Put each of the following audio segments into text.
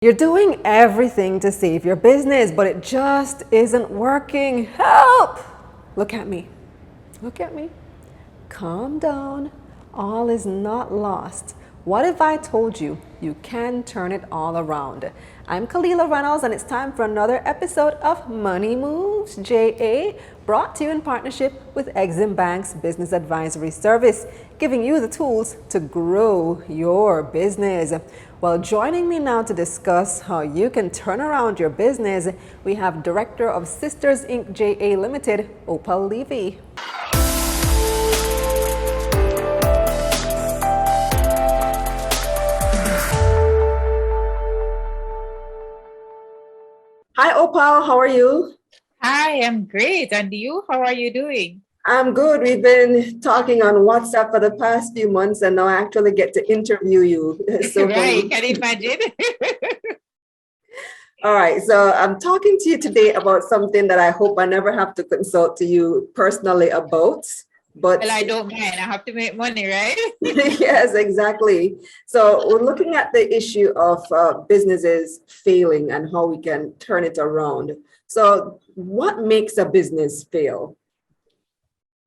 You're doing everything to save your business, but it just isn't working. Help! Look at me. Look at me. Calm down. All is not lost. What if I told you you can turn it all around? I'm Kalilah Reynolds, and it's time for another episode of MoneyMovesJa, brought to you in partnership with EXIM Bank's Business Advisory Service, giving you the tools to grow your business. Well, joining me now to discuss how you can turn around your business, we have Director of Sisters Inc. JA Limited, Opal Levy. Hi, Opal. How are you? Hi, I'm great. And you? How are you doing? I'm good. We've been talking on WhatsApp for the past few months, and now I actually get to interview you. So Right, can you imagine? all right. So I'm talking to you today about something that I hope I never have to consult to you personally about. But Well, I don't mind. I have to make money, right? yes, exactly. So we're looking at the issue of businesses failing and how we can turn it around. So what makes a business fail?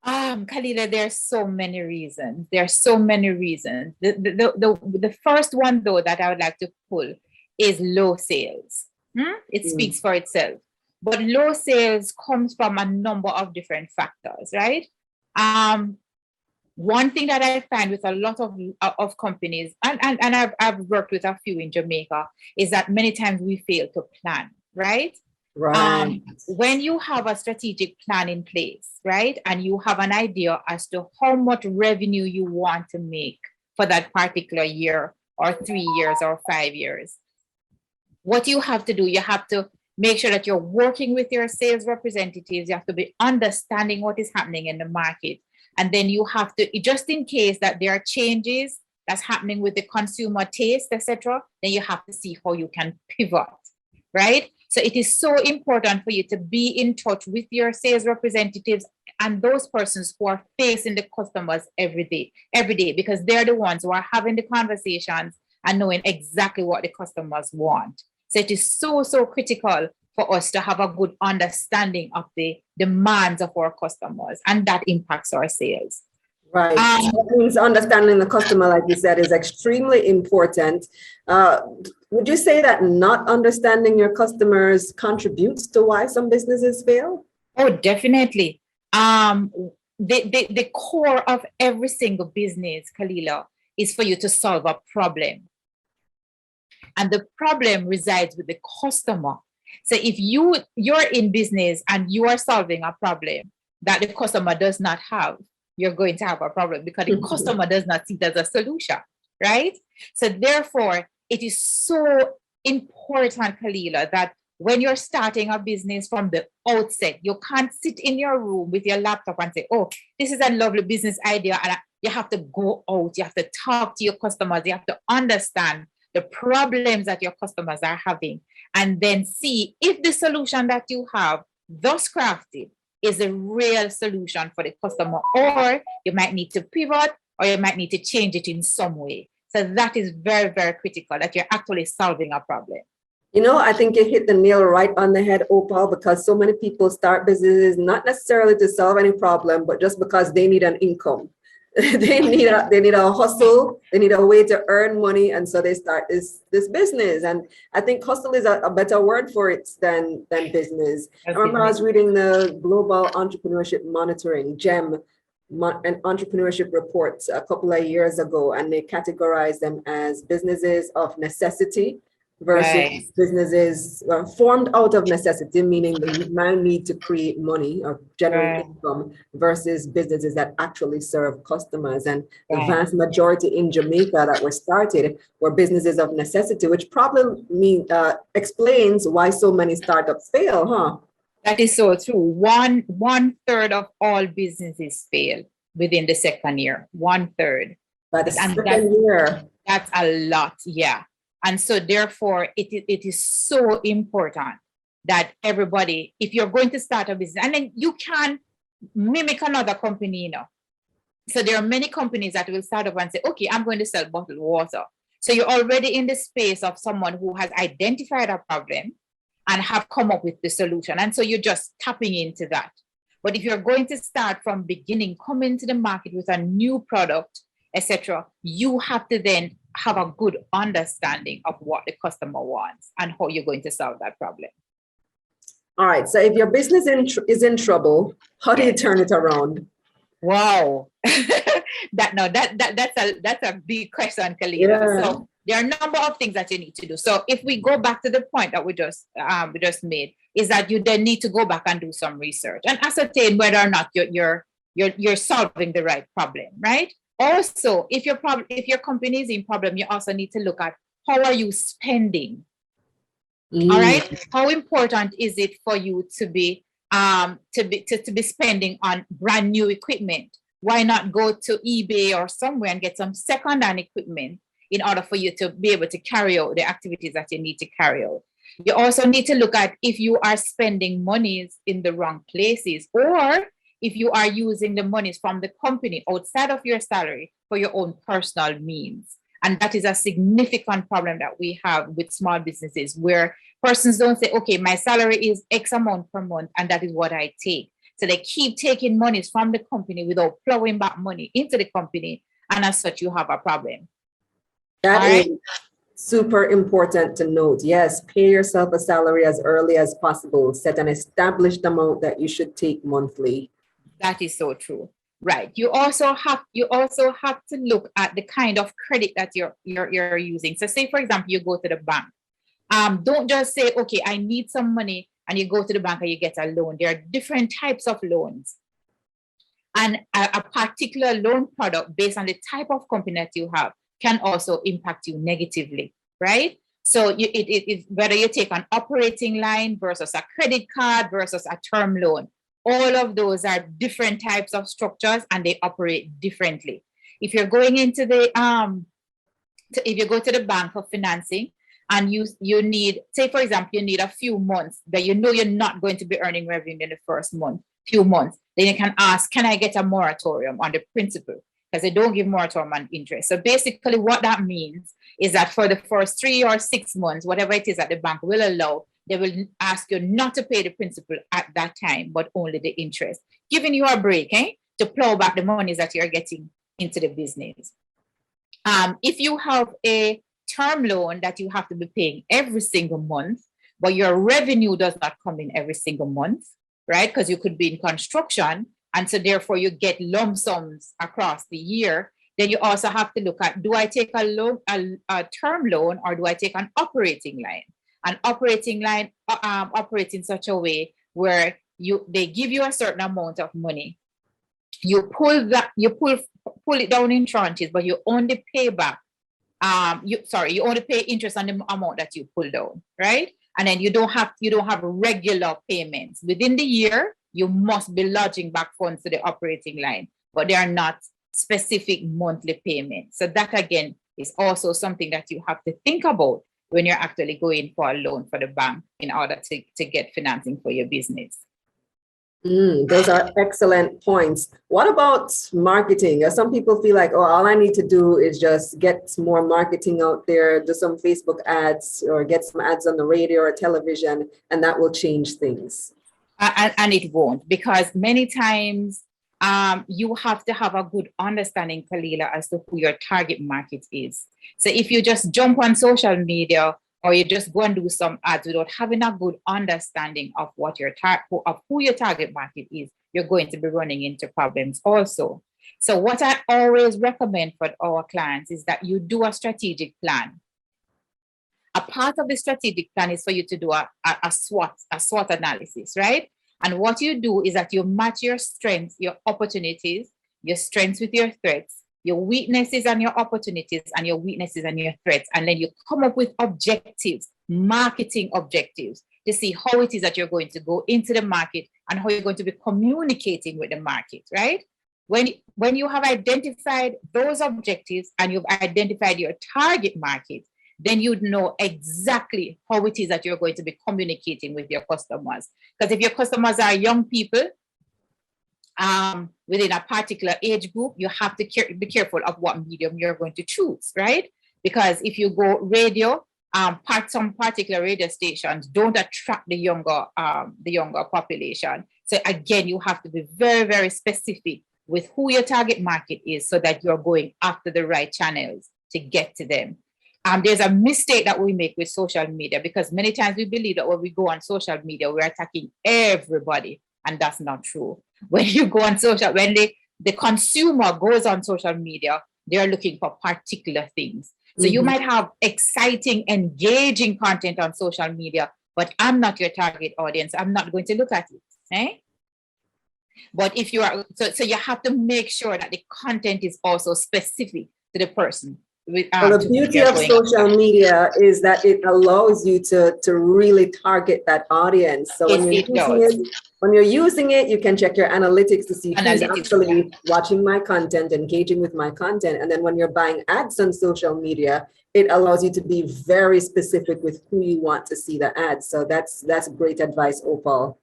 Kalilah, there's so many reasons. There's so many reasons. The first one, though, that I would like to pull is low sales. It speaks for itself. But low sales comes from a number of different factors, right? One thing that I find with a lot of companies, and I've worked with a few in Jamaica, is that many times we fail to plan, right? Right. When you have a strategic plan in place, right, and you have an idea as to how much revenue you want to make for that particular year or 3 years or 5 years, what you have to do, you have to make sure that you're working with your sales representatives. You have to be understanding what is happening in the market. And then you have to, just in case that there are changes that's happening with the consumer taste, etc., then you have to see how you can pivot, right? So it is so important for you to be in touch with your sales representatives and those persons who are facing the customers every day, because they're the ones who are having the conversations and knowing exactly what the customers want. So it is so critical for us to have a good understanding of the demands of our customers, and that impacts our sales. Right. So that means understanding the customer, like you said, is extremely important. Would you say that not understanding your customers contributes to why some businesses fail? Oh, definitely. The core of every single business, Kalilah, is for you to solve a problem. And the problem resides with the customer. So if you're in business and you are solving a problem that the customer does not have, you're going to have a problem because the customer does not see it as a solution, right? So therefore, it is so important, Kalilah, that when you're starting a business from the outset, you can't sit in your room with your laptop and say, oh, this is a lovely business idea. And you have to go out, you have to talk to your customers, you have to understand the problems that your customers are having, and then see if the solution that you have, thus crafted, is a real solution for the customer, or you might need to pivot, or you might need to change it in some way. So that is very critical, that you're actually solving a problem. You know, I think you hit the nail right on the head, Opal, because so many people start businesses not necessarily to solve any problem, but just because they need an income. they need a hustle, they need a way to earn money, and so they start this business. And I think hustle is a better word for it than business. I remember I was reading the Global Entrepreneurship Monitoring, GEM, an entrepreneurship report a couple of years ago, and they categorized them as businesses of necessity versus businesses formed out of necessity, meaning the man need to create money or generate income, versus businesses that actually serve customers. And the vast majority in Jamaica that were started were businesses of necessity, which probably explains why so many startups fail, huh? That is so true. One third of all businesses fail within the second year. 1/3. By the second year. That's a lot, yeah. And so therefore, it is so important that everybody, if you're going to start a business, and then you can mimic another company, So there are many companies that will start up and say, okay, I'm going to sell bottled water. So you're already in the space of someone who has identified a problem and have come up with the solution. And so you're just tapping into that. But if you're going to start from beginning, come into the market with a new product, etc., you have to then have a good understanding of what the customer wants and how you're going to solve that problem. All right. So if your business is in trouble, how do you turn it around? Wow. That's a big question, Kalilah. Yeah. So there are a number of things that you need to do. So if we go back to the point that we just made, is that you then need to go back and do some research and ascertain whether or not you're solving the right problem, right? Also, if your company is in problem, you also need to look at how are you spending. All right. How important is it for you to be spending on brand new equipment? Why not go to eBay or somewhere and get some second-hand equipment in order for you to be able to carry out the activities that you need to carry out? You also need to look at if you are spending monies in the wrong places, or if you are using the monies from the company outside of your salary for your own personal means. And that is a significant problem that we have with small businesses, where persons don't say, okay, my salary is X amount per month, and that is what I take. So they keep taking monies from the company without plowing back money into the company. And as such, you have a problem. That is super important to note. Yes, pay yourself a salary as early as possible. Set an established amount that you should take monthly. That is so true. Right. You also have to look at the kind of credit that you're using. So say, for example, you go to the bank. Don't just say, okay, I need some money, and you go to the bank and you get a loan. There are different types of loans. And a particular loan product based on the type of company that you have can also impact you negatively, right? So whether you take an operating line versus a credit card versus a term loan, all of those are different types of structures and they operate differently. If you're going into if you go to the bank for financing and you need, say for example, you need a few months that you know you're not going to be earning revenue in the first few months, then you can ask, can I get a moratorium on the principal? Because they don't give moratorium on interest. So basically what that means is that for the first 3 or 6 months, whatever it is that the bank will allow, they will ask you not to pay the principal at that time, but only the interest, giving you a break, to plow back the monies that you're getting into the business. If you have a term loan that you have to be paying every single month, but your revenue does not come in every single month, right? Because you could be in construction, and so therefore you get lump sums across the year, then you also have to look at, do I take a term loan, or do I take an operating line? An operating line operates in such a way where they give you a certain amount of money. You pull it down in tranches, but you only pay back. You only pay interest on the amount that you pull down, right? And then you don't have regular payments within the year. You must be lodging back funds to the operating line, but they are not specific monthly payments. So that again is also something that you have to think about when you're actually going for a loan for the bank in order to get financing for your business. Those are excellent points. What about marketing? Some people feel like, oh, all I need to do is just get more marketing out there, do some Facebook ads or get some ads on the radio or television, and that will change things. And it won't, because many times you have to have a good understanding, Kalilah, as to who your target market is. So if you just jump on social media or you just go and do some ads without having a good understanding of what who your target market is, you're going to be running into problems also. So what I always recommend for our clients is that you do a strategic plan. A part of the strategic plan is for you to do a SWOT analysis, right? And what you do is that you match your strengths, your opportunities, your strengths with your threats, your weaknesses and your opportunities, and your weaknesses and your threats. And then you come up with objectives, marketing objectives, to see how it is that you're going to go into the market and how you're going to be communicating with the market, right? When you have identified those objectives and you've identified your target market, then you'd know exactly how it is that you're going to be communicating with your customers. Because if your customers are young people within a particular age group, you have to be careful of what medium you're going to choose, right? because if you go radio, some particular radio stations don't attract the younger population. So again, you have to be very, very specific with who your target market is so that you're going after the right channels to get to them. There's a mistake that we make with social media, because many times we believe that when we go on social media, we're attacking everybody, and that's not true. When you go on when the consumer goes on social media, they're looking for particular things. So you might have exciting, engaging content on social media, but I'm not your target audience. I'm not going to look at it. Eh? But if you are, so you have to make sure that the content is also specific to the person. Well, the beauty of social media is that it allows you to really target that audience. So when you're using it, you can check your analytics to see who's actually watching my content, engaging with my content. And then when you're buying ads on social media, it allows you to be very specific with who you want to see the ads. So that's great advice, Opal.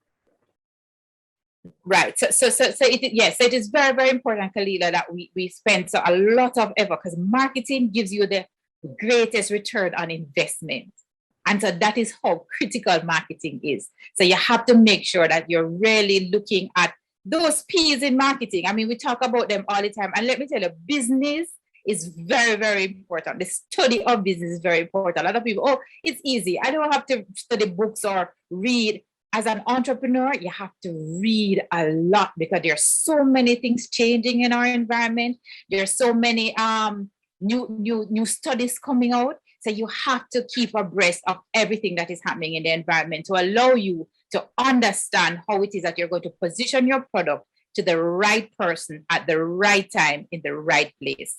Right. So it is very, very important, Kalilah, that we spend a lot of effort, because marketing gives you the greatest return on investment. And so that is how critical marketing is. So you have to make sure that you're really looking at those P's in marketing. I mean, we talk about them all the time. And let me tell you, business is very, very important. The study of business is very important. A lot of people, it's easy. I don't have to study books or read. As an entrepreneur, you have to read a lot, because there are so many things changing in our environment. There are so many new studies coming out. So you have to keep abreast of everything that is happening in the environment to allow you to understand how it is that you're going to position your product to the right person at the right time in the right place.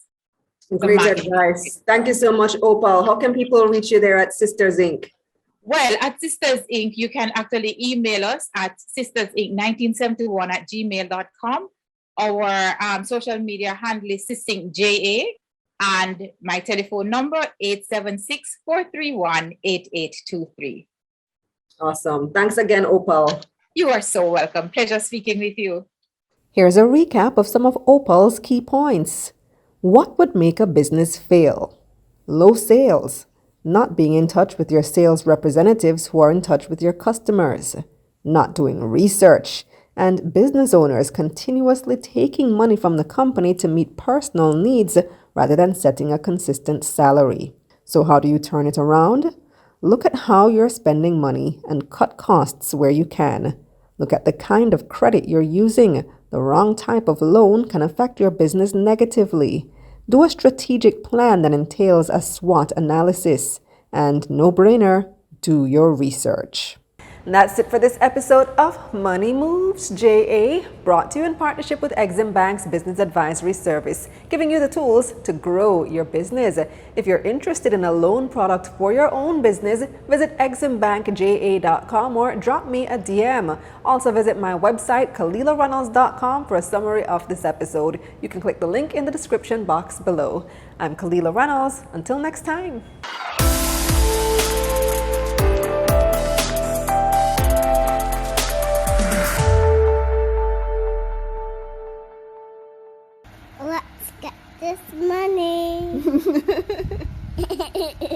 Great advice. Thank you so much, Opal. How can people reach you there at Sisters Inc.? Well, at Sisters Inc., you can actually email us at sistersinc1971@gmail.com. Our social media handle is sistincja, and my telephone number 876-431-8823. Awesome. Thanks again, Opal. You are so welcome. Pleasure speaking with you. Here's a recap of some of Opal's key points. What would make a business fail? Low sales. Not being in touch with your sales representatives who are in touch with your customers, not doing research, and business owners continuously taking money from the company to meet personal needs rather than setting a consistent salary. So how do you turn it around? Look at how you're spending money and cut costs where you can. Look at the kind of credit you're using. The wrong type of loan can affect your business negatively. Do a strategic plan that entails a SWOT analysis. And no brainer, do your research. And that's it for this episode of Money Moves JA, brought to you in partnership with EXIM Bank's Business Advisory Service, giving you the tools to grow your business. If you're interested in a loan product for your own business, visit eximbankja.com or drop me a DM. Also visit my website, KalilahReynolds.com, for a summary of this episode. You can click the link in the description box below. I'm Kalilah Reynolds. Until next time.